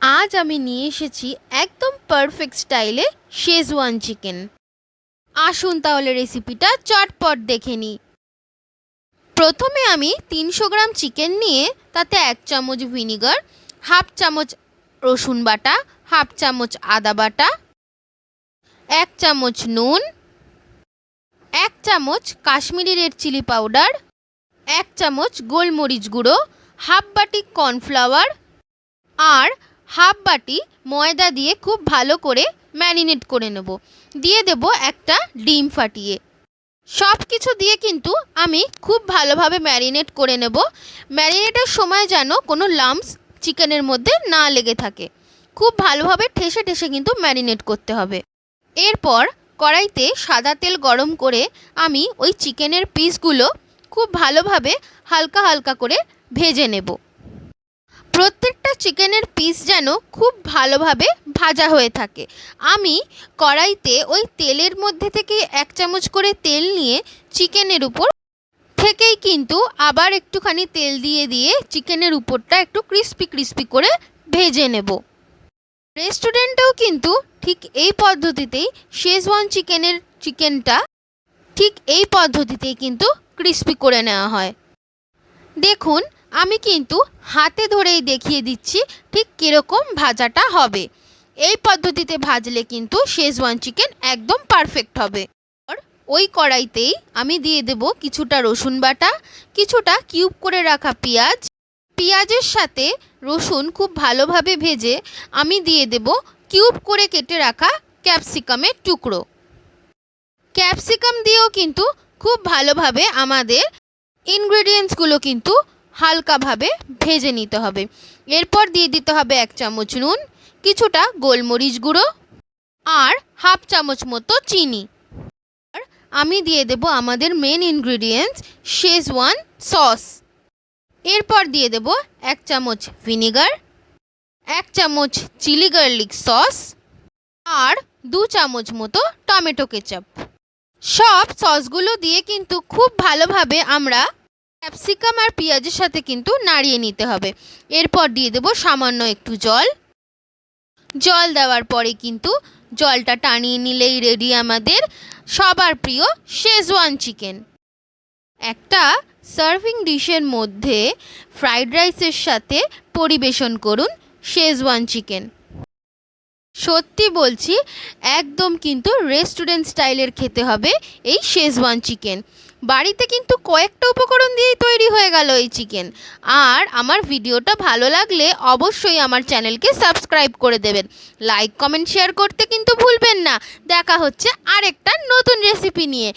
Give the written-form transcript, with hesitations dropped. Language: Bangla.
আজ আমি নিয়ে এসেছি একদম পারফেক্ট স্টাইলে শেজওয়ান চিকেন। আসুন তাহলে রেসিপিটা চটপট দেখে নিই। প্রথমে আমি 300 গ্রাম চিকেন নিয়ে তাতে 1 চামচ ভিনিগার, হাফ চামচ রসুন বাটা, হাফ চামচ আদা বাটা, 1 চামচ নুন, 1 চামচ কাশ্মীরি রেড চিলি পাউডার, 1 চামচ গোলমরিচ গুঁড়ো, হাফ বাটি কর্নফ্লাওয়ার আর হাফ বাটি ময়দা দিয়ে খুব ভালো করে ম্যারিনেট করে নেব। দিয়ে দেব একটা ডিম ফাটিয়ে। সব কিছু দিয়ে কিন্তু আমি খুব ভালোভাবে ম্যারিনেট করে নেব। ম্যারিনেটের সময় যেন কোনো লাম্পস চিকেনের মধ্যে না লেগে থাকে। খুব ভালোভাবে ঠেসে ঠেসে কিন্তু ম্যারিনেট করতে হবে। এরপর কড়াইতে সাদা তেল গরম করে আমি ওই চিকেনের পিসগুলো খুব ভালোভাবে হালকা হালকা করে ভেজে নেব। প্রত্যেকটা চিকেনের পিস যেন খুব ভালোভাবে ভাজা হয়ে থাকে। আমি কড়াইতে ওই তেলের মধ্যে থেকে 1 চামচ করে তেল নিয়ে চিকেনের উপর থেকেই কিন্তু আবার একটুখানি তেল দিয়ে দিয়ে চিকেনের উপরটা একটু ক্রিস্পি ক্রিস্পি করে ভেজে নেব। রেস্টুরেন্টেও কিন্তু ঠিক এই পদ্ধতিতেই শেজওয়ান চিকেনটা ঠিক এই পদ্ধতিতেই কিন্তু ক্রিস্পি করে নেওয়া হয়। দেখুন আমি কিন্তু হাতে ধরেই দেখিয়ে দিচ্ছি ঠিক কীরকম ভাজাটা হবে। এই পদ্ধতিতে ভাজলে কিন্তু শেজওয়ান চিকেন একদম পারফেক্ট হবে। আর ওই কড়াইতেই আমি দিয়ে দেব কিছুটা রসুন বাটা, কিছুটা কিউব করে রাখা পেঁয়াজের সাথে রসুন খুব ভালোভাবে ভেজে আমি দিয়ে দেব কিউব করে কেটে রাখা ক্যাপসিকামের টুকরো। ক্যাপসিকাম দিয়েও কিন্তু খুব ভালোভাবে আমাদের ইনগ্রেডিয়েন্টসগুলো কিন্তু হালকাভাবে ভেজে নিতে হবে। এরপর দিয়ে দিতে হবে 1 চামচ নুন, কিছুটা গোলমরিচ গুঁড়ো আর হাফ চামচ মতো চিনি। আর আমি দিয়ে দেব আমাদের মেন ইনগ্রেডিয়েন্টস শেজওয়ান সস। এরপর দিয়ে দেব 1 চামচ ভিনিগার, 1 চামচ চিলি গার্লিক সস আর 2 চামচ মতো টমেটো কেচাপ। সব সসগুলো দিয়ে কিন্তু খুব ভালোভাবে আমরা ক্যাপসিকাম আর পেঁয়াজের সাথে কিন্তু নাড়িয়ে নিতে হবে। এরপর দিয়ে দেব সামান্য একটু জল দেওয়ার পরে কিন্তু জলটা টানিয়ে নিলেই রেডি আমাদের সবার প্রিয় শেজওয়ান চিকেন। একটা সার্ভিং ডিশের মধ্যে ফ্রাইড রাইসের সাথে পরিবেশন করুন শেজওয়ান চিকেন। সত্যি বলছি একদম কিন্তু রেস্টুরেন্ট স্টাইলের খেতে হবে এই শেজওয়ান চিকেন। বাড়িতে কিন্তু কয়েকটা উপকরণ দিয়েই তৈরি হয়ে গেল এই চিকেন। আর আমার ভিডিওটা ভালো লাগলে অবশ্যই আমার চ্যানেলকে সাবস্ক্রাইব করে দেবেন। লাইক কমেন্ট শেয়ার করতে কিন্তু ভুলবেন না। দেখা হচ্ছে আরেকটা নতুন রেসিপি নিয়ে।